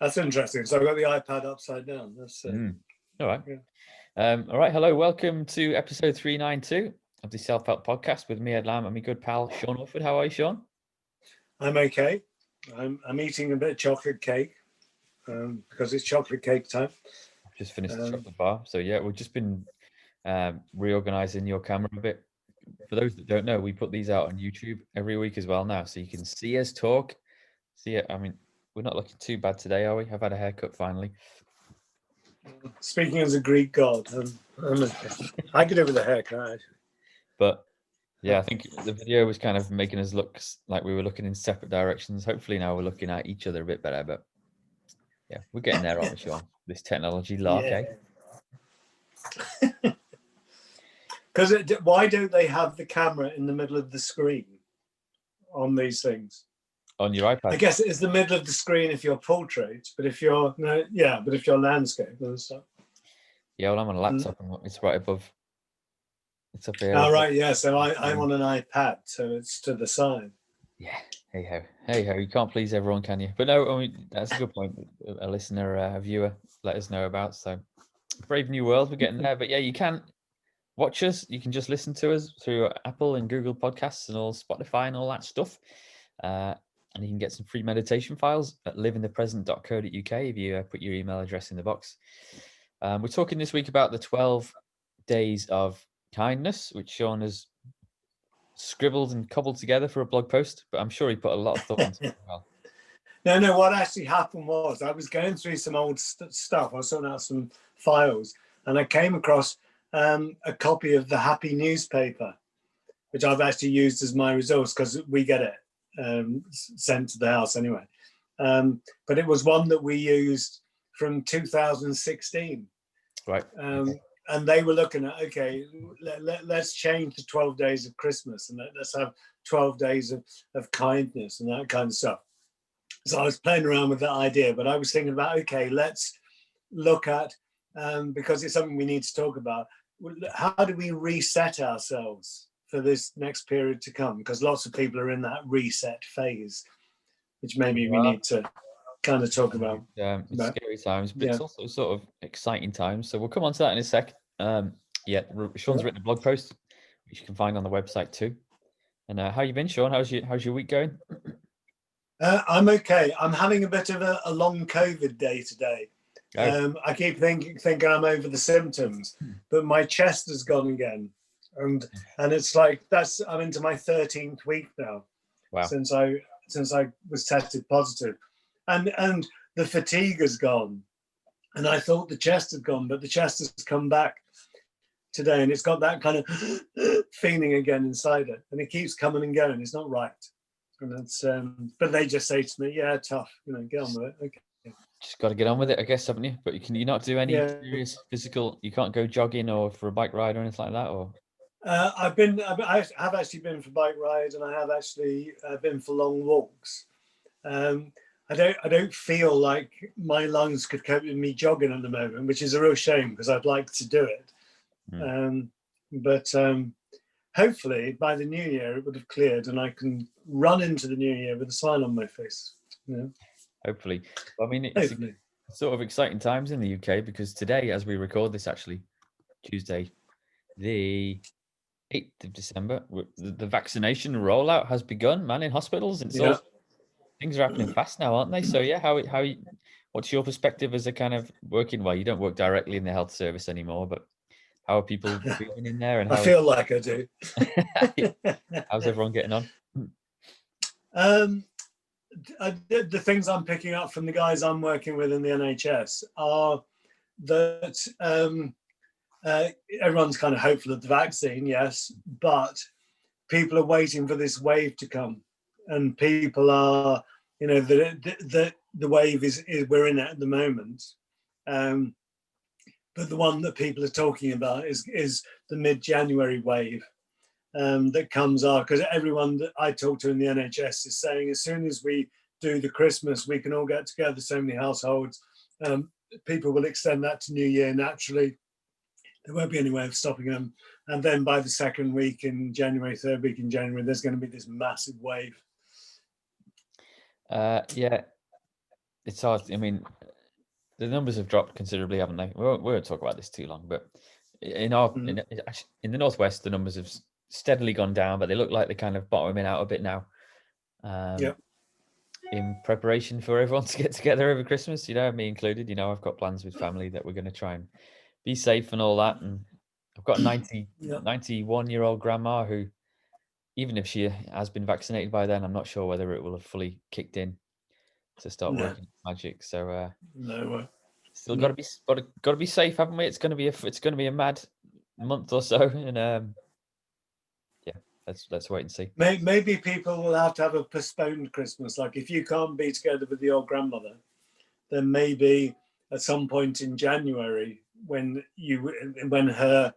That's interesting. So I've got the iPad upside down. That's All right. Yeah. All right. Hello. Welcome to episode 392 of the Self-Help Podcast with me, Ed Lamb, and my good pal, Sean Ufford. How are you, Sean? I'm okay. I'm eating a bit of chocolate cake because it's chocolate cake time. I've just finished the chocolate bar. So, yeah, we've just been reorganizing your camera a bit. For those that don't know, we put these out on YouTube every week as well now. So you can see us talk. See it. I mean, we're not looking too bad today, are we? I've had a haircut finally. Speaking as a Greek god, I could do with a haircut. But yeah, I think the video was kind of making us look like we were looking in separate directions. Hopefully now we're looking at each other a bit better. But yeah, we're getting there, aren't we, Sean? This technology lark, eh? Because why don't they have the camera in the middle of the screen on these things? On your iPad? I guess it is the middle of the screen if you're portrait, but if you're but if you're landscape and stuff. Yeah, well, I'm on a laptop and it's right above. It's up here. Oh, right, yeah. So I'm on an iPad, so it's to the side. Yeah. Hey ho. You can't please everyone, can you? But no, I mean that's a good point. A listener, a viewer, let us know about. So brave new world, we're getting there. But yeah, you can watch us. You can just listen to us through Apple and Google Podcasts and all Spotify and all that stuff. And you can get some free meditation files at liveinthepresent.co.uk if you put your email address in the box. We're talking this week about the 12 days of kindness, which Sean has scribbled and cobbled together for a blog post, but I'm sure he put a lot of thought into it as well. No, what actually happened was I was going through some old stuff. I was sorting out some files and I came across a copy of the Happy newspaper, which I've actually used as my resource because we get it sent to the house anyway. But it was one that we used from 2016. Right. And they were looking at, okay, let's change the 12 days of Christmas and let's have 12 days of kindness and that kind of stuff. So I was playing around with that idea, but I was thinking about, okay, let's look at, because it's something we need to talk about, how do we reset ourselves for this next period to come? Because lots of people are in that reset phase, which maybe we need to kind of talk about. It's scary times, but it's also sort of exciting times. So we'll come on to that in a sec. Sean's written a blog post, which you can find on the website too. And how you been, Sean? How's your week going? I'm okay. I'm having a bit of a long COVID day today. I keep thinking I'm over the symptoms, but my chest has gone again, and it's like I'm into my 13th week now. Wow. Since I was tested positive, and the fatigue has gone, and I thought the chest had gone, but the chest has come back today, and it's got that kind of feeling again inside it, and it keeps coming and going. It's not right, and it's but they just say to me, "Yeah, tough, get on with it." Okay. Just got to get on with it, I guess, haven't you? But can you not do any serious physical? You can't go jogging or for a bike ride or anything like that, or? I have actually been for bike rides, and I have actually been for long walks. I don't feel like my lungs could cope with me jogging at the moment, which is a real shame because I'd like to do it. But hopefully by the new year it would have cleared and I can run into the new year with a smile on my face. Hopefully. I mean, it's sort of exciting times in the UK because today, as we record this, actually, Tuesday, the 8th of December, the vaccination rollout has begun, man, in hospitals. And things are happening fast now, aren't they? So yeah, what's your perspective as a kind of working? Well, you don't work directly in the health service anymore, but how are people feeling in there? And I feel like I do. How's everyone getting on? The things I'm picking up from the guys I'm working with in the NHS are that everyone's kind of hopeful of the vaccine, yes, but people are waiting for this wave to come, and people are, the wave is we're in it at the moment, but the one that people are talking about is the mid-January wave that comes out, because everyone that I talk to in the NHS is saying as soon as we do the Christmas, we can all get together, so many households, people will extend that to New Year naturally. There won't be any way of stopping them. And then by the second week in January, third week in January, there's going to be this massive wave. Yeah. it's hard. I mean, the numbers have dropped considerably, haven't they? We won't talk about this too long, but in the northwest, the numbers have steadily gone down, but they look like they're kind of bottoming out a bit now. In preparation for everyone to get together over Christmas, me included. I've got plans with family that we're going to try and be safe and all that. And I've got a 91-year-old grandma who, even if she has been vaccinated by then, I'm not sure whether it will have fully kicked in to start working magic. So still got to be safe, haven't we? It's going to be a mad month or so, and let's wait and see. Maybe people will have to have a postponed Christmas. Like if you can't be together with your grandmother, then maybe at some point in January, when her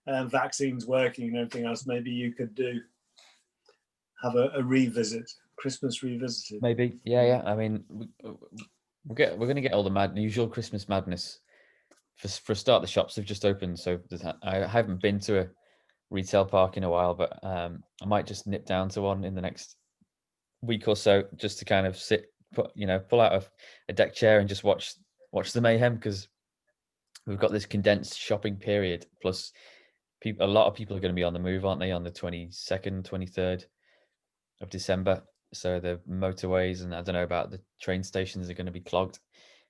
vaccine's working and everything else, maybe you could have a revisit, Christmas revisited. Maybe, yeah. I mean, we're going to get all the usual Christmas madness. For a start, the shops have just opened, so I haven't been to a retail park in a while, but I might just nip down to one in the next week or so, just to kind of pull out a deck chair and just watch the mayhem, because we've got this condensed shopping period. Plus, a lot of people are going to be on the move, aren't they, on the 22nd, 23rd of December? So the motorways and I don't know about the train stations are going to be clogged.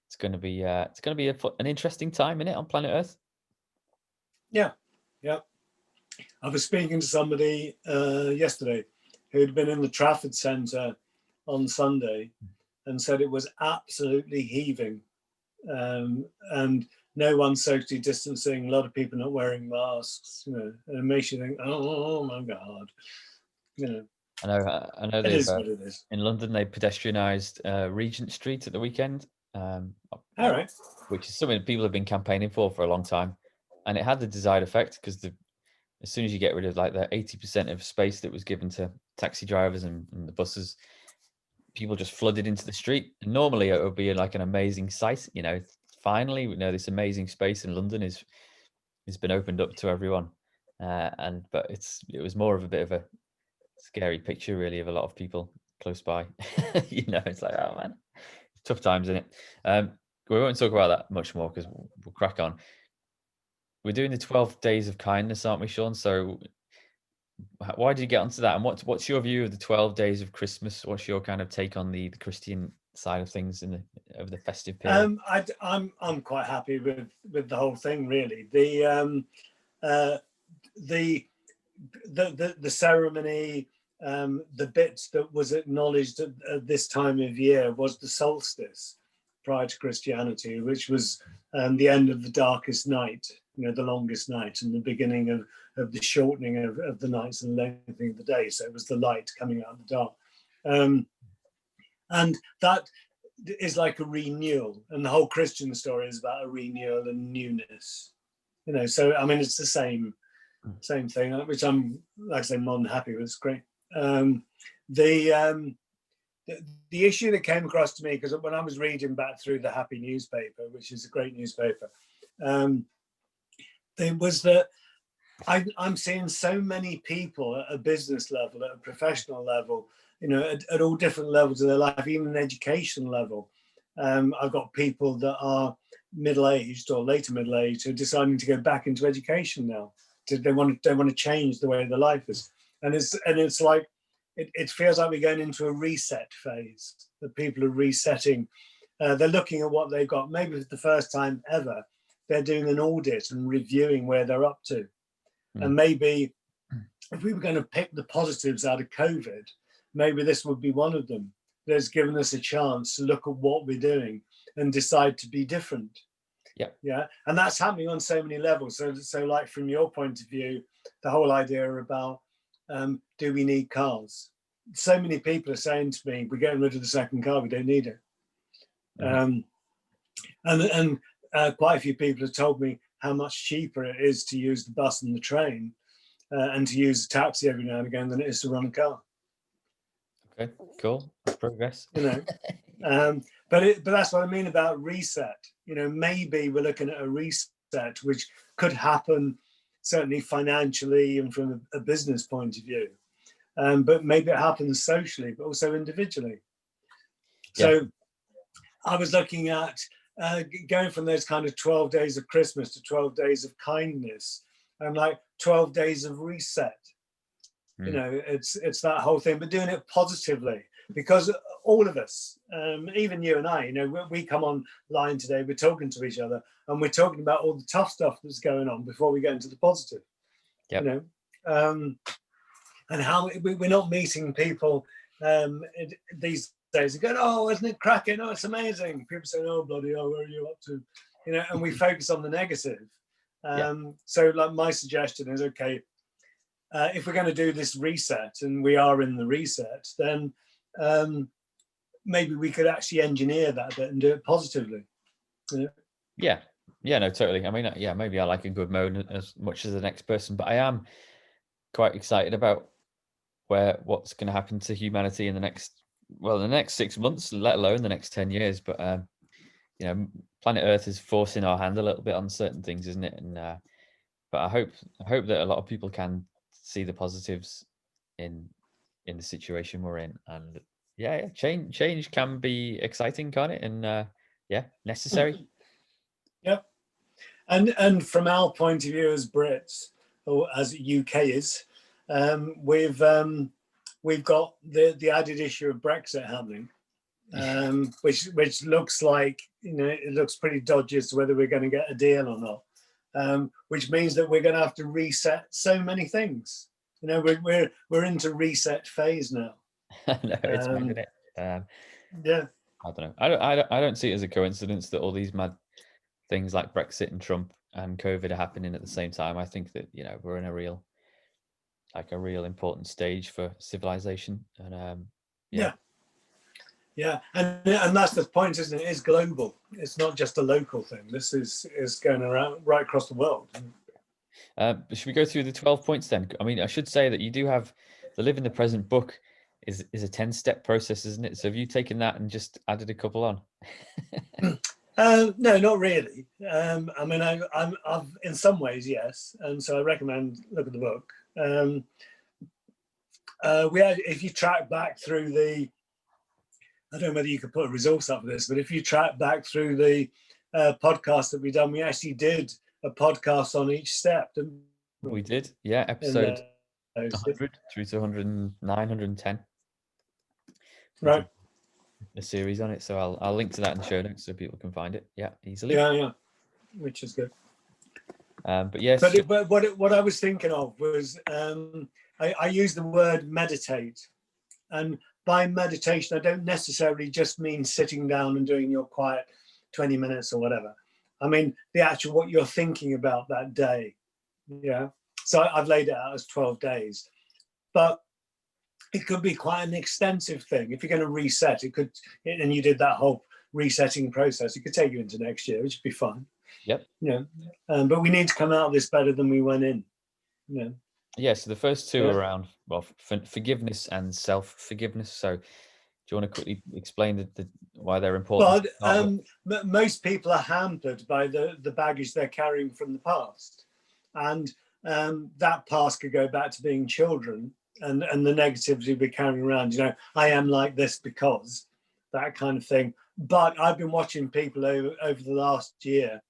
It's going to be an interesting time, innit, on planet Earth. Yeah. I was speaking to somebody yesterday who'd been in the Trafford Centre on Sunday and said it was absolutely heaving, and no one socially distancing, a lot of people not wearing masks, and it makes you think, oh my God, I know. It is what it is. In London, they pedestrianised Regent Street at the weekend. All right. Which is something people have been campaigning for a long time, and it had the desired effect, because as soon as you get rid of like the 80% of space that was given to taxi drivers and the buses, people just flooded into the street. And normally it would be like an amazing sight, finally, this amazing space in London has been opened up to everyone. But it was more of a bit of a scary picture, really, of a lot of people close by. It's like, oh man, it's tough times, isn't it? We won't talk about that much more, because we'll crack on. We're doing the 12 days of kindness, aren't we, Sean? So why did you get onto that? And what's your view of the 12 days of Christmas? What's your kind of take on the Christian side of things over the festive period? I'm quite happy with the whole thing, really. The ceremony, the bit that was acknowledged at this time of year was the solstice prior to Christianity, which was the end of the darkest night, the longest night, and the beginning of the shortening of the nights and lengthening of the day. So it was the light coming out of the dark. And that is like a renewal. And the whole Christian story is about a renewal and newness. So, I mean, it's the same thing, which I'm, like I say, more than happy with. It's great. The issue that came across to me, because when I was reading back through the Happy newspaper, which is a great newspaper, it was that I'm seeing so many people at a business level, at a professional level, at all different levels of their life, even an education level. I've got people that are middle-aged or later middle-aged who are deciding to go back into education now. They want to change the way their life is, and it's like it feels like we're going into a reset phase. That people are resetting. They're looking at what they've got. Maybe for the first time ever, they're doing an audit and reviewing where they're up to. And maybe if we were going to pick the positives out of COVID, maybe this would be one of them. That's given us a chance to look at what we're doing and decide to be different. Yeah. And that's happening on so many levels. So like from your point of view, the whole idea about do we need cars? So many people are saying to me, we're getting rid of the second car, we don't need it. And quite a few people have told me how much cheaper it is to use the bus and the train and to use a taxi every now and again than it is to run a car. Okay, cool. That's progress. But that's what I mean about reset. Maybe we're looking at a reset which could happen certainly financially and from a business point of view. But maybe it happens socially, but also individually. So I was looking at going from those kind of 12 days of Christmas to 12 days of kindness, and like 12 days of reset. You know, it's that whole thing, but doing it positively, because all of us, even you and I, you know, we come online today, we're talking to each other, and we're talking about all the tough stuff that's going on before we get into the positive. Yep. You know, and how we're not meeting people these days and going, oh, isn't it cracking? Oh, it's amazing. People say, oh, bloody hell, where are you up to? You know, and we focus on the negative. So like my suggestion is, okay, if we're going to do this reset, and we are in the reset, then maybe we could actually engineer that bit and do it positively. You know? Yeah, no, totally. I mean, yeah, maybe I like a good mode as much as the next person, but I am quite excited about what's going to happen to humanity in the next 6 months, let alone the next 10 years. But you know, planet Earth is forcing our hand a little bit on certain things, isn't it? And but I hope that a lot of people can see the positives in the situation we're in. And yeah, change can be exciting, can't it? And yeah, necessary. Yep. And from our point of view as Brits, or as UK is, we've got the added issue of Brexit happening, which looks like, you know, it looks pretty dodgy as to whether we're going to get a deal or not. Which means that we're going to have to reset so many things. You know, we're into reset phase now. No, it's mad, isn't it? Yeah. I don't know. I don't see it as a coincidence that all these mad things like Brexit and Trump and COVID are happening at the same time. I think that, you know, we're in a real important stage for civilization. And Yeah, and that's the point, isn't it? It's global. It's not just a local thing. This is going around right across the world. Should we go through the 12 points then? I mean, I should say that you do have the Live in the Present book is a 10-step process, isn't it? So have you taken that and just added a couple on? No, not really. I mean, I've in some ways, yes, and so I recommend look at the book. If you track back through I don't know whether you could put a resource up for this, but if you track back through the podcast that we've done, we actually did a podcast on each step. We did, yeah, episode 100 through to 109, 110. Right. A series on it, so I'll link to that in the show notes so people can find it. Yeah, easily. Yeah, which is good. But yes. But what I was thinking of was I use the word meditate, and by meditation I don't necessarily just mean sitting down and doing your quiet 20 minutes or whatever. I mean the actual what you're thinking about that day. Yeah. So I've laid it out as 12 days, but it could be quite an extensive thing. If you're going to reset, it could, and you did that whole resetting process, it could take you into next year, which would be fun. Yep. You know, but we need to come out of this better than we went in. You know. Yeah. So the first two are around forgiveness and self-forgiveness. So do you want to quickly explain why they're important? But most people are hampered by the baggage they're carrying from the past, and that past could go back to being children. And the negativity we're carrying around, you know, I am like this because that kind of thing. But I've been watching people over the last year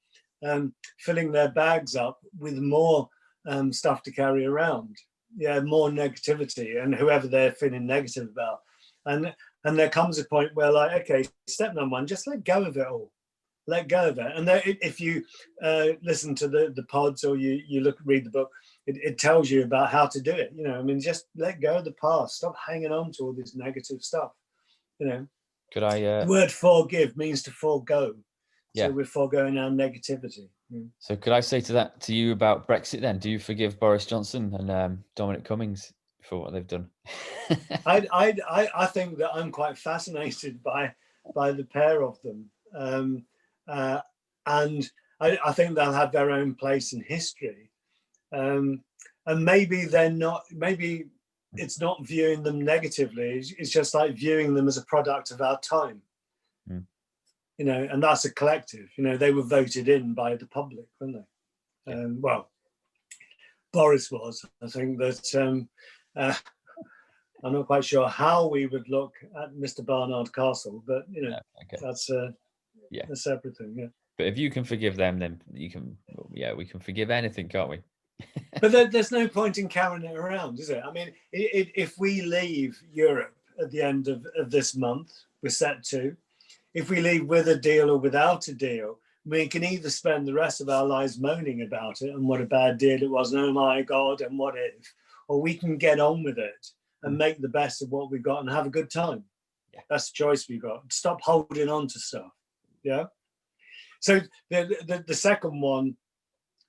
filling their bags up with more stuff to carry around. Yeah, more negativity, and whoever they're feeling negative about. And there comes a point where, like, okay, step number one, just let go of it all. Let go of it. And if you listen to the pods or you read the book, it tells you about how to do it. You know, I mean, just let go of the past. Stop hanging on to all this negative stuff. You know, could I? The word forgive means to forego. Yeah. So we're foregoing our negativity. So could I say to you about Brexit then? Do you forgive Boris Johnson and Dominic Cummings for what they've done? I think that I'm quite fascinated by the pair of them. And I think they'll have their own place in history. And maybe they're not, maybe it's not viewing them negatively. It's just like viewing them as a product of our time. You know, and that's a collective. You know, they were voted in by the public, weren't they? Well, Boris was. I think that I'm not quite sure how we would look at Mr. Barnard Castle, but you know, that's Yeah. a separate thing. Yeah. But if you can forgive them, then you can. Yeah, we can forgive anything, can't we? But there's no point in carrying it around, is it? I mean, if we leave Europe at the end of this month, we're set to. If we leave with a deal or without a deal, we can either spend the rest of our lives moaning about it and what a bad deal it was, and oh my God, and what if, or we can get on with it and make the best of what we've got and have a good time. Yeah. That's the choice we've got. Stop holding on to stuff. Yeah. So the second one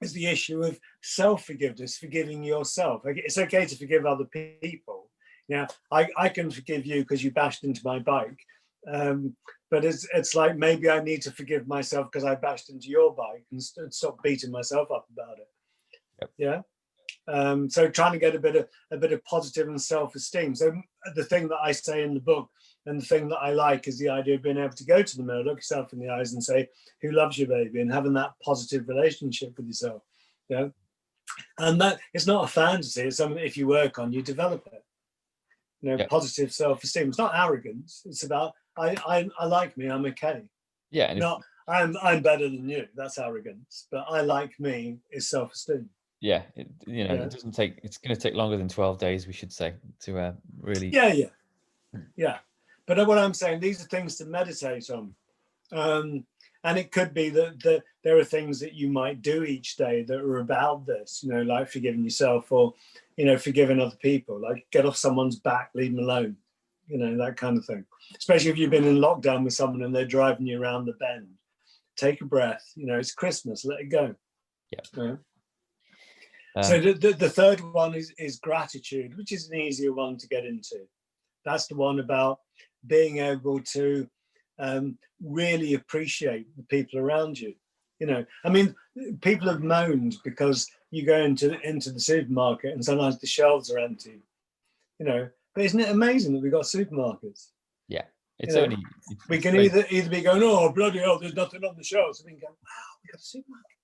is the issue of self-forgiveness, forgiving yourself. It's okay to forgive other people. Yeah, I can forgive you because you bashed into my bike. But it's like maybe I need to forgive myself because I bashed into your bike and stop beating myself up about it. Yep. Yeah. So trying to get a bit of positive and self-esteem. So the thing that I say in the book and the thing that I like is the idea of being able to go to the mirror, look yourself in the eyes and say, who loves you, baby? And having that positive relationship with yourself. Yeah. And that it's not a fantasy. It's something that if you work on, you develop it. Yeah. Positive self-esteem. It's not arrogance. It's about I like me. I'm okay. Yeah. And not I'm better than you. That's arrogance. But I like me is self-esteem. Yeah, it doesn't take. It's going to take longer than 12 days, we should say, to really. Yeah. But what I'm saying, these are things to meditate on, and it could be that there are things that you might do each day that are about this. Like forgiving yourself, or forgiving other people. Like get off someone's back, leave them alone. That kind of thing. Especially if you've been in lockdown with someone and they're driving you around the bend. Take a breath. It's Christmas. Let it go. Yeah. So the third one is gratitude, which is an easier one to get into. That's the one about being able to really appreciate the people around you. I mean, people have moaned because you go into the supermarket and sometimes the shelves are empty. But isn't it amazing that we've got supermarkets? Yeah, we can either be going, oh bloody hell, there's nothing on the shelves, and we can go, wow, we got a supermarket.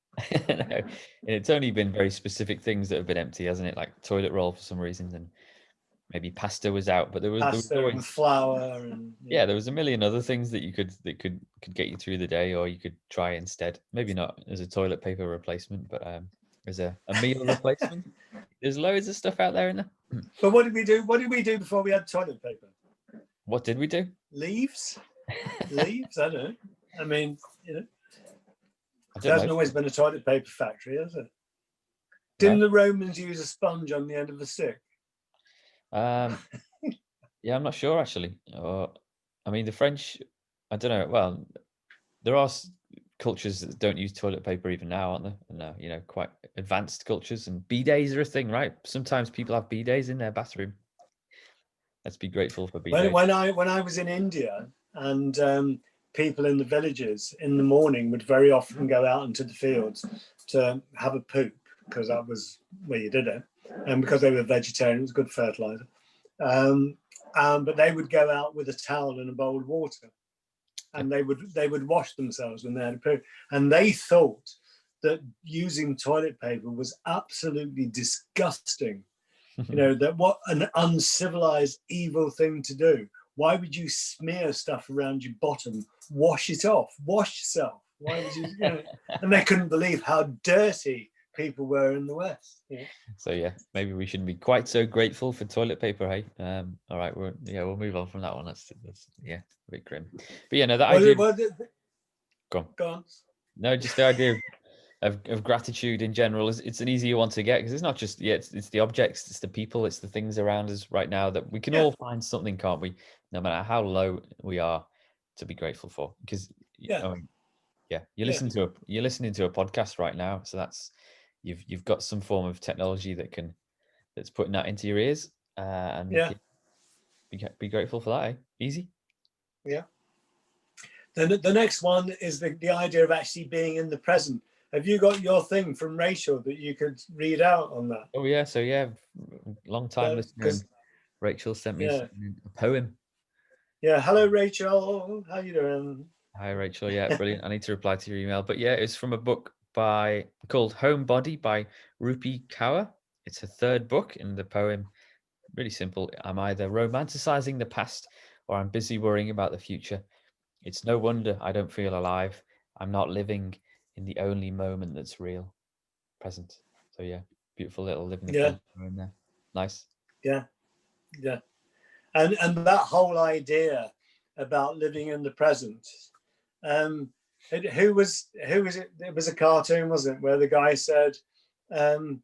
No, it's only been very specific things that have been empty, hasn't it? Like toilet roll for some reason, and maybe pasta was out, but there was always and flour, and there was a million other things that could get you through the day, or you could try instead. Maybe not as a toilet paper replacement, but as a meal replacement. There's loads of stuff out there in there. But what did we do? What did we do before we had toilet paper? What did we do? Leaves? Leaves? I don't know. I mean, There hasn't always been a toilet paper factory, has it? Didn't the Romans use a sponge on the end of a stick? Yeah, I'm not sure actually. I mean, the French, I don't know. Well, there are cultures that don't use toilet paper even now, aren't there? And quite advanced cultures, and bidets are a thing, right? Sometimes people have bidets in their bathroom. Let's be grateful for bidets. When I was in India, and people in the villages in the morning would very often go out into the fields to have a poop, because that was where you did it, and because they were vegetarian, it was good fertilizer. But they would go out with a towel and a bowl of water, and they would wash themselves when they had a poo. And they thought that using toilet paper was absolutely disgusting. That what an uncivilized, evil thing to do. Why would you smear stuff around your bottom? Wash it off. Wash yourself. Why would you? And they couldn't believe how dirty people were in the West. So maybe we shouldn't be quite so grateful for toilet paper, hey? All right, we'll move on from that one. That's a bit grim. But that idea. Go on. No, just the idea of gratitude in general it's an easier one to get, because it's not just it's the objects, it's the people, it's the things around us right now that we can all find something, can't we? No matter how low we are, to be grateful for, because you're listening to a podcast right now, so that's you've got some form of technology that's putting that into your ears, and be grateful for that. Easy. Then the next one is the idea of actually being in the present. Have you got your thing from Rachel that you could read out on that? Oh yeah, so long time listener, Rachel sent me a poem. Yeah, hello Rachel, how you doing? Hi Rachel, brilliant. I need to reply to your email, but it's from a book called Homebody by Rupi Kaur. It's her third book, and the poem, really simple: I'm either romanticizing the past or I'm busy worrying about the future. It's no wonder I don't feel alive. I'm not living in the only moment that's real, present. So yeah, beautiful little living the Yeah, present in there. Nice. yeah, yeah. And that whole idea about living in the present. Who was it? It was a cartoon, wasn't it, where the guy said, um,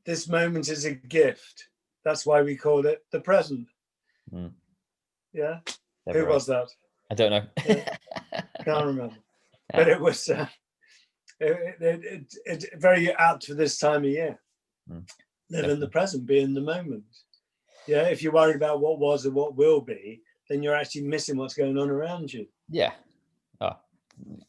"This moment is a gift. That's why we call it the present." Mm. Yeah. Never Who heard. was that? I don't know. Can't remember. But it was very apt for this time of year. Mm, Live in the present, be in the moment. Yeah. If you're worried about what was or what will be, then you're actually missing what's going on around you. yeah. Oh,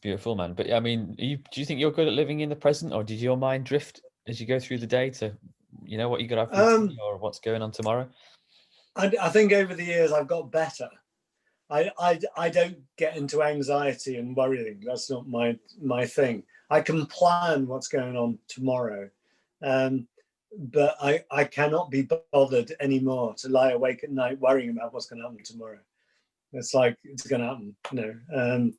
beautiful, man. But I mean, do you think you're good at living in the present, or did your mind drift as you go through the day to, what you got to have for tea or what's going on tomorrow? I think over the years I've got better. I don't get into anxiety and worrying. That's not my thing. I can plan what's going on tomorrow, but I cannot be bothered anymore to lie awake at night worrying about what's going to happen tomorrow. It's like it's going to happen.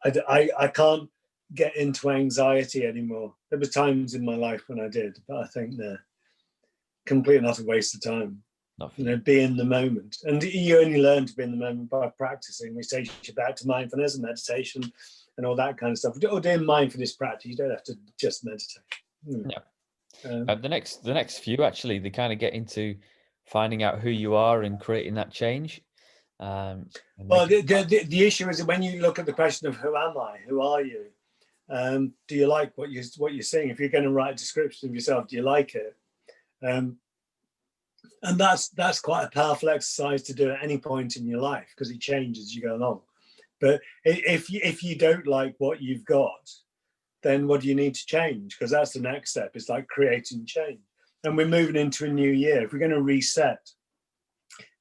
I can't get into anxiety anymore. There were times in my life when I did, but I think they're complete and utter waste of time. Be in the moment. And you only learn to be in the moment by practicing, which takes you back to mindfulness and meditation and all that kind of stuff. Or doing mindfulness practice, you don't have to just meditate. No. The next few, actually, they kind of get into finding out who you are and creating that change. Well, the issue is that when you look at the question of who am I, who are you, do you like what you're seeing? If you're going to write a description of yourself, do you like it? And that's quite a powerful exercise to do at any point in your life, because it changes as you go along. But if you don't like what you've got, then what do you need to change? Because that's the next step. It's like creating change. And we're moving into a new year. If we're going to reset,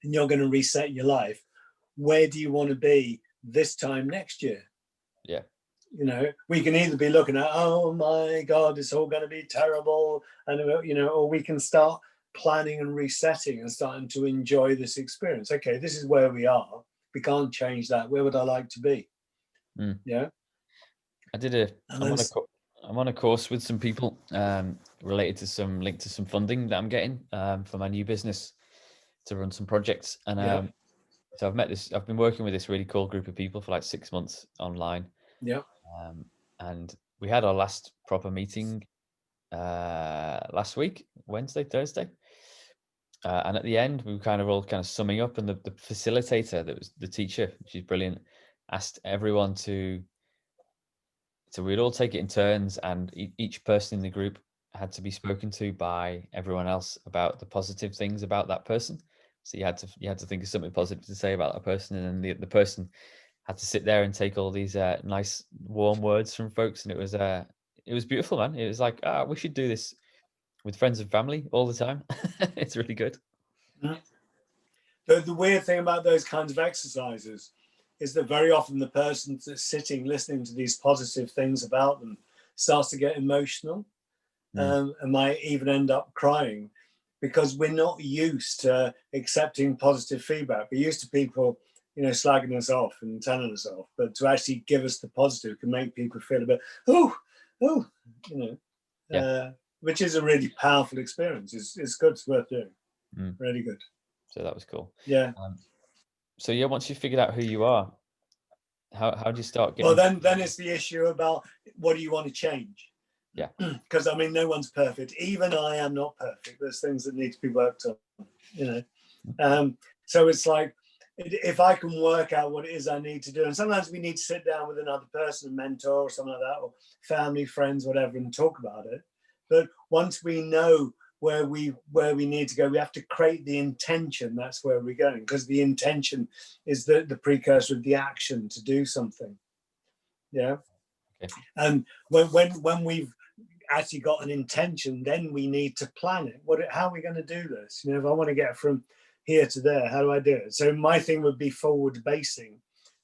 and you're going to reset your life, where do you want to be this time next year? Yeah. We can either be looking at, oh my God, it's all going to be terrible, and or we can start planning and resetting and starting to enjoy this experience. Okay, this is where we are. We can't change that. Where would I like to be? Yeah. I'm on a course with some people related to linked to some funding that I'm getting for my new business to run some projects. And so I've been working with this really cool group of people for like 6 months online. Yeah. And we had our last proper meeting last week, Wednesday, Thursday. And at the end, we were kind of all summing up, and the facilitator, that was the teacher, she's brilliant, asked everyone so we'd all take it in turns, and each person in the group had to be spoken to by everyone else about the positive things about that person. So you had to think of something positive to say about that person, and then the person had to sit there and take all these nice warm words from folks, and it was beautiful, man. It was like, we should do this with friends and family all the time. It's really good. The weird thing about those kinds of exercises is that very often the person that's sitting listening to these positive things about them starts to get emotional, and might even end up crying, because we're not used to accepting positive feedback. We're used to people slagging us off and telling us off, but to actually give us the positive can make people feel a bit which is a really powerful experience. It's good. It's worth doing. Really good. So that was cool. Yeah. So yeah, once you figured out who you are, how do you start getting? Well, then it's the issue about what do you want to change? Yeah. Because no one's perfect. Even I am not perfect. There's things that need to be worked on. So it's like, if I can work out what it is I need to do, and sometimes we need to sit down with another person, a mentor or something like that, or family, friends, whatever, and talk about it. But once we know where we need to go, we have to create the intention. That's where we're going, because the intention is the precursor of the action to do something. Yeah. Okay. And when we've actually got an intention, then we need to plan it. How are we going to do this? If I want to get from here to there, how do I do it? So my thing would be forward basing,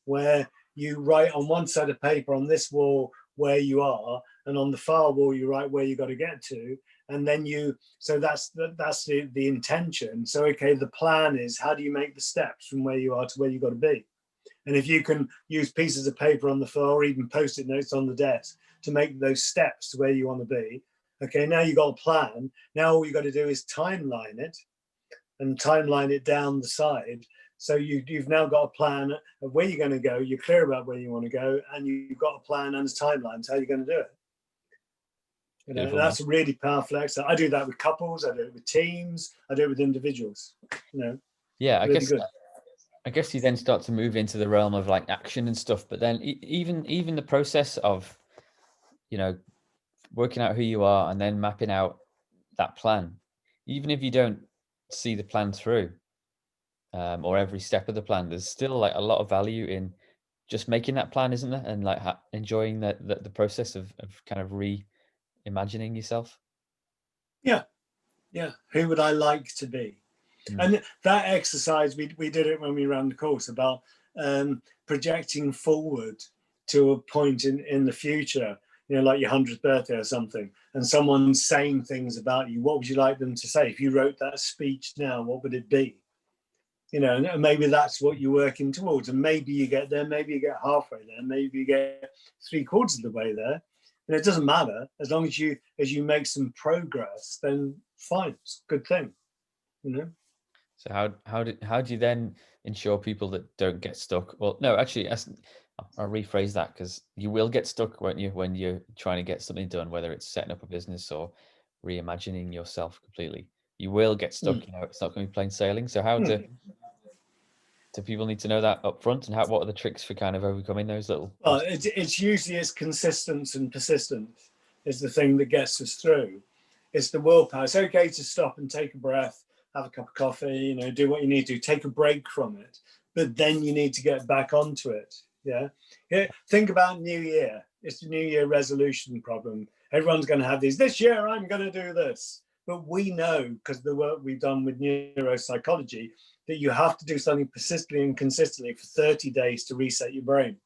where you write on one side of paper on this wall where you are, and on the far wall you write where you got to get to, and then so that's the intention. So okay, the plan is, how do you make the steps from where you are to where you got to be? And if you can use pieces of paper on the floor or even post-it notes on the desk to make those steps to where you want to be, okay, now you've got a plan. Now all you've got to do is timeline it and timeline it down the side. So you've now got a plan of where you're going to go. You're clear about where you want to go, and you've got a plan and a timeline. How you're going to do it. You know, that's a really powerful exercise. I do that with couples. I do it with teams. I do it with individuals. You know. Yeah, really good. I guess you then start to move into the realm of like action and stuff. But then even the process of, you know, working out who you are and then mapping out that plan, even if you don't see the plan through, or every step of the plan, there's still like a lot of value in just making that plan, isn't there? And like enjoying the process of kind of reimagining yourself. Yeah. Who would I like to be? And that exercise, we did it when we ran the course about projecting forward to a point in the future, you know, like your 100th birthday or something, and someone's saying things about you. What would you like them to say? If you wrote that speech now, what would it be? You know, and maybe that's what you're working towards. And maybe you get there, maybe you get halfway there, maybe you get 3/4 of the way there. And it doesn't matter, as long as you make some progress, then fine, it's a good thing, you know. So how do you then ensure people that don't get stuck? Well, no, actually, I'll rephrase that, because you will get stuck, won't you, when you're trying to get something done, whether it's setting up a business or reimagining yourself completely. You will get stuck. You know, it's not going to be plain sailing. So how do people need to know that up front, and what are the tricks for kind of overcoming those little? Well, it's usually consistence and persistence is the thing that gets us through. It's the willpower. It's okay to stop and take a breath, have a cup of coffee, you know, do what you need to, take a break from it, but then you need to get back onto it. Yeah. Think about New Year. It's the New Year resolution problem. Everyone's going to have these. This year, I'm going to do this. But we know, because the work we've done with neuropsychology, that you have to do something persistently and consistently for 30 days to reset your brain.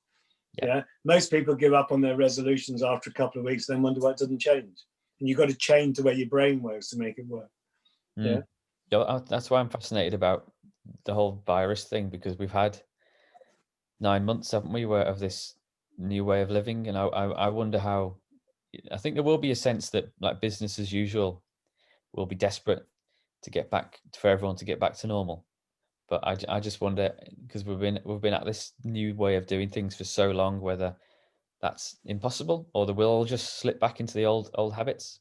Yeah. Most people give up on their resolutions after a couple of weeks, then wonder why it doesn't change. And you've got to change the way your brain works to make it work. Yeah. That's why I'm fascinated about the whole virus thing, because we've had 9 months, haven't we, of this new way of living. And I wonder how, I think there will be a sense that like business as usual will be desperate to get back, for everyone to get back to normal. But I just wonder, because we've been at this new way of doing things for so long, whether that's impossible or that we'll all just slip back into the old habits.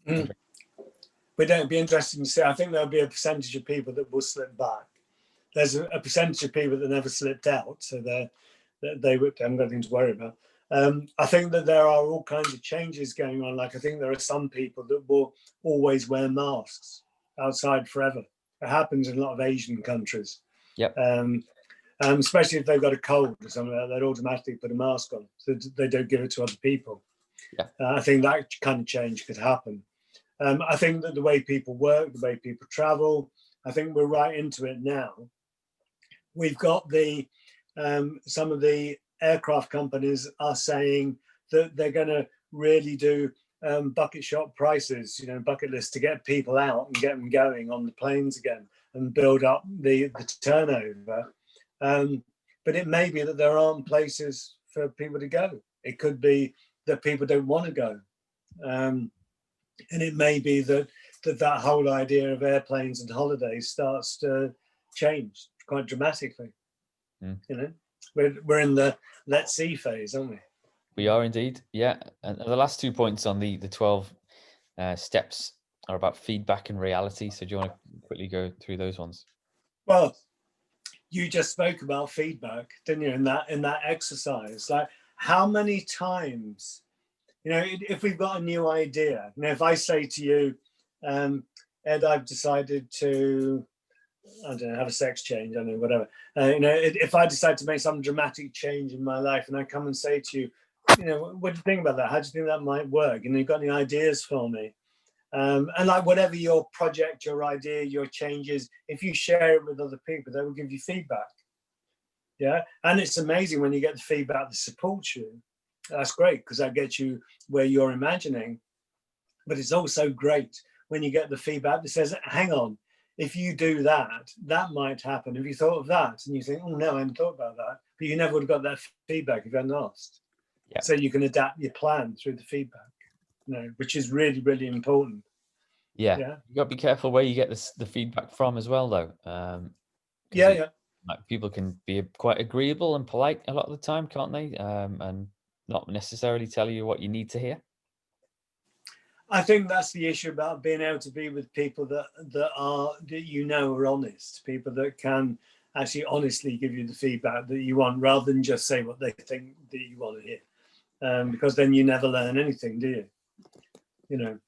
But it'd be interesting to see. I think there'll be a percentage of people that will slip back. There's a percentage of people that never slipped out, so they haven't got anything to worry about. I think that there are all kinds of changes going on. Like I think there are some people that will always wear masks outside forever. It happens in a lot of Asian countries. Yep. Especially if they've got a cold or something like that, they'd automatically put a mask on so they don't give it to other people. Yeah. I think that kind of change could happen. I think that the way people work, the way people travel, I think we're right into it now. We've got some of the aircraft companies are saying that they're going to really do bucket shop prices, you know, bucket lists to get people out and get them going on the planes again and build up the turnover. But it may be that there aren't places for people to go. It could be that people don't want to go. And it may be that whole idea of airplanes and holidays starts to change quite dramatically. You know, we're in the let's see phase, aren't we? We are indeed, yeah. And the last 2 points on the 12 steps are about feedback and reality. So do you want to quickly go through those ones? Well, you just spoke about feedback, didn't you? In that exercise, like how many times, you know, if we've got a new idea, you know, if I say to you, Ed, I've decided to, I don't know, have a sex change, I don't know, whatever. You know, if I decide to make some dramatic change in my life and I come and say to you, you know, what do you think about that? How do you think that might work? And you've got any ideas for me? And like whatever your project, your idea, your changes, if you share it with other people, they will give you feedback. Yeah. And it's amazing when you get the feedback that supports you. That's great, because that gets you where you're imagining. But it's also great when you get the feedback that says, hang on, if you do that, that might happen. Have you thought of that? And you think, oh no, I hadn't thought about that. But you never would have got that feedback if you hadn't asked. Yeah. So you can adapt your plan through the feedback, which is really, really important. Yeah. Yeah. You got to be careful where you get the feedback from as well, though. Yeah. Like people can be quite agreeable and polite a lot of the time, can't they? And not necessarily tell you what you need to hear. I think that's the issue about being able to be with people that are honest, people that can actually honestly give you the feedback that you want, rather than just say what they think that you want to hear, because then you never learn anything, do you?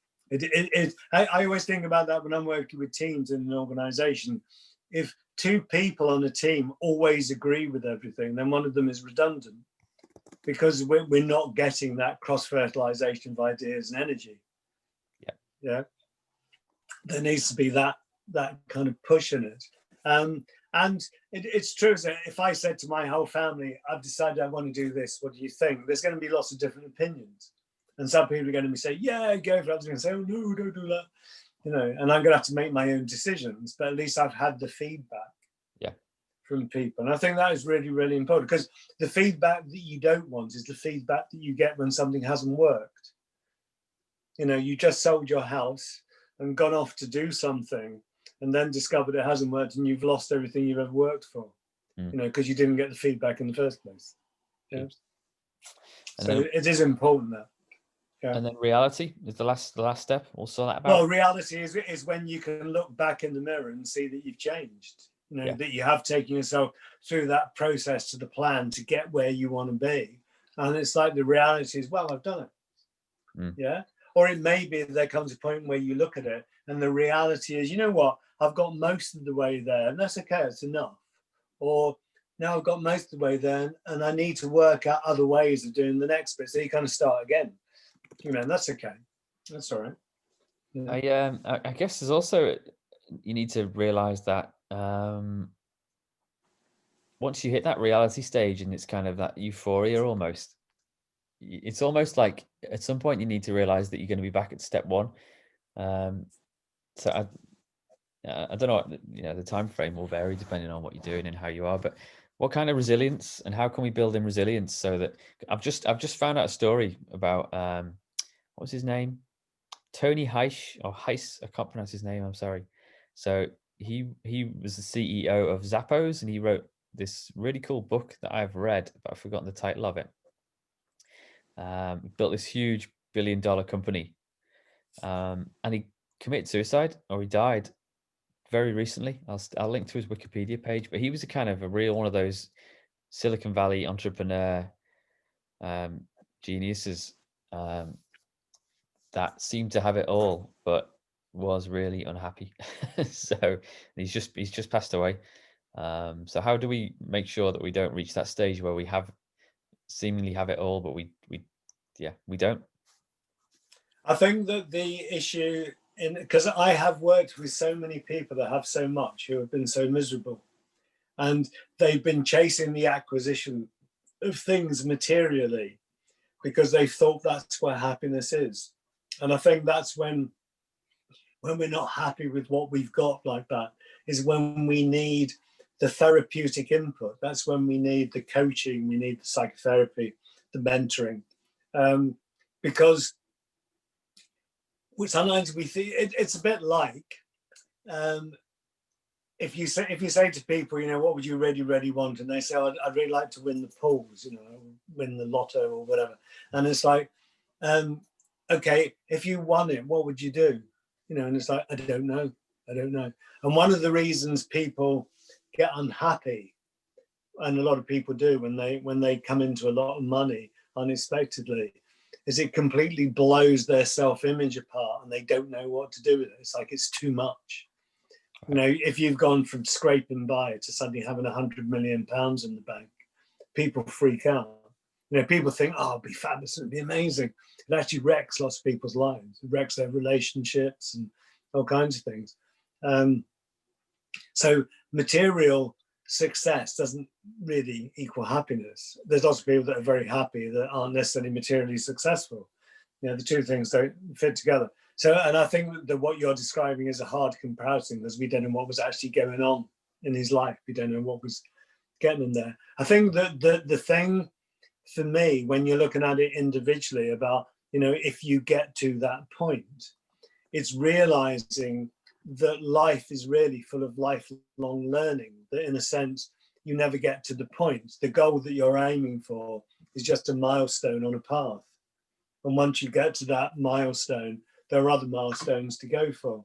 I always think about that when I'm working with teams in an organization. If two people on a team always agree with everything, then one of them is redundant, because we're not getting that cross-fertilization of ideas and energy. Yeah, there needs to be that kind of push in it. And it's true that if I said to my whole family, I've decided I want to do this, what do you think? There's going to be lots of different opinions. And some people are going to say, yeah, go for it. Others are going to say, oh, no, don't do that. And I'm going to have to make my own decisions, but at least I've had the feedback from people. And I think that is really, really important, because the feedback that you don't want is the feedback that you get when something hasn't worked. You just sold your house and gone off to do something and then discovered it hasn't worked, and you've lost everything you've ever worked for, because you didn't get the feedback in the first place. Yeah. So it is important that. Yeah. And then reality is the last step. We'll sort that about. Well, reality is when you can look back in the mirror and see that you've changed, that you have taken yourself through that process to the plan to get where you want to be. And it's like the reality is, well, I've done it. Yeah. Or it may be there comes a point where you look at it and the reality is, you know what, I've got most of the way there, and that's okay, it's enough. Or now I've got most of the way there and I need to work out other ways of doing the next bit. So you kind of start again. And that's okay. That's all right. Yeah. I guess there's also, you need to realize that once you hit that reality stage and it's kind of that euphoria almost, it's almost like at some point you need to realize that you're going to be back at step one. So I don't know, the time frame will vary depending on what you're doing and how you are, but what kind of resilience and how can we build in resilience so that I've just found out a story about what was his name? Tony Heiss, I can't pronounce his name, I'm sorry. So he was the CEO of Zappos, and he wrote this really cool book that I've read, but I've forgotten the title of it. Built this huge $1 billion company, and he committed suicide, or he died very recently. I'll link to his Wikipedia page, but he was a kind of a real one of those Silicon Valley entrepreneur geniuses that seemed to have it all, but was really unhappy. So he's just passed away. So how do we make sure that we don't reach that stage where we seemingly have it all, but we don't? I think that the issue, because I have worked with so many people that have so much, who have been so miserable, and they've been chasing the acquisition of things materially because they thought that's where happiness is. And I think that's when we're not happy with what we've got like that, is when we need the therapeutic input. That's when we need the coaching, we need the psychotherapy, the mentoring, because sometimes we think it's a bit like if you say to people, what would you really want, and they say, oh, I'd really like to win the pools, win the lotto or whatever, and it's like, okay, if you won it, what would you do? And it's like, I don't know. And one of the reasons people get unhappy, and a lot of people do when they come into a lot of money unexpectedly, is it completely blows their self-image apart and they don't know what to do with it. It's like, it's too much. If you've gone from scraping by to suddenly having £100 million in the bank, people freak out. People think, oh, it'll be fabulous, it'll be amazing. It actually wrecks lots of people's lives. It wrecks their relationships and all kinds of things. So material success doesn't really equal happiness. There's lots of people that are very happy that aren't necessarily materially successful. The two things don't fit together. So, and I think that what you're describing is a hard comparison because we don't know what was actually going on in his life. We don't know what was getting him there. I think that the thing for me, when you're looking at it individually about, if you get to that point, it's realizing that life is really full of lifelong learning, that in a sense, you never get to the point. The goal that you're aiming for is just a milestone on a path. And once you get to that milestone, there are other milestones to go for.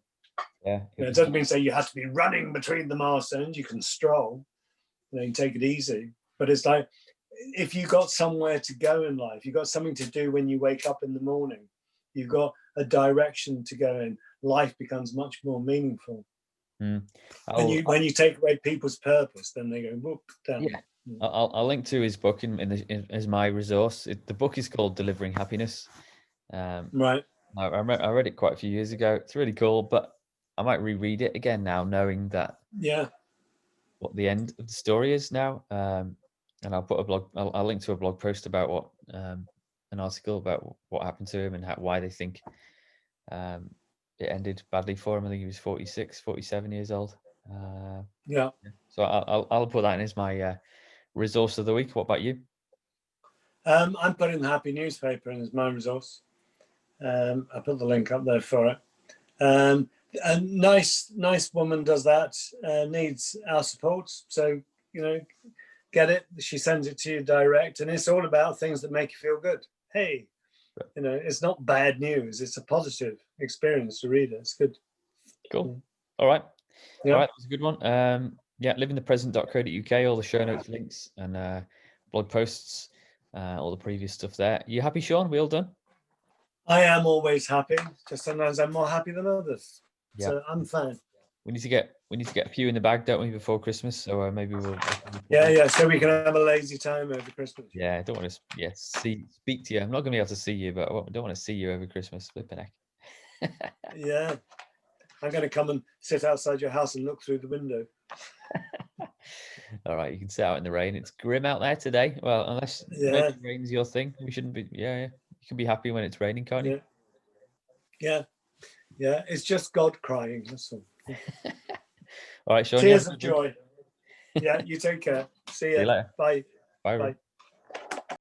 Yeah. It doesn't mean say you have to be running between the milestones. You can stroll, you take it easy. But it's like, if you've got somewhere to go in life, you've got something to do when you wake up in the morning, you've got a direction to go in, life becomes much more meaningful. When you take away people's purpose, then they go whoop down. Yeah. I'll link to his book as my resource. The book is called Delivering Happiness. Right. I read it quite a few years ago. It's really cool, but I might reread it again now, knowing that what the end of the story is now. And I'll put I'll link to a blog post about what an article about what happened to him and why they think it ended badly for him. I think he was 46, 47 years old. So I'll put that in as my resource of the week. What about you? I'm putting the Happy Newspaper in as my resource. I put the link up there for it. A nice woman does that, needs our support. So, get it. She sends it to you direct, and it's all about things that make you feel good. Hey, it's not bad news. It's a positive experience to read it. It's good. Cool. All right. Yeah. All right. That's a good one. livingthepresent.co.uk, all the show notes, links, and blog posts, all the previous stuff there. You happy, Sean? We all done? I am always happy. Just sometimes I'm more happy than others. Yeah. So I'm fine. We need to get a few in the bag, don't we, before Christmas? So maybe we'll so we can have a lazy time over Christmas. Yeah, I don't want to speak to you. I'm not going to be able to see you, but I don't want to see you over Christmas. Flipping heck. Yeah. I'm going to come and sit outside your house and look through the window. All right, you can sit out in the rain. It's grim out there today. Well, unless maybe rain's your thing, we shouldn't be. Yeah. You can be happy when it's raining, can't you? Yeah. It's just God crying. That's all. All right, Sean. Tears of joy. Yeah, you take care. See you later. Bye. Bye. Bye.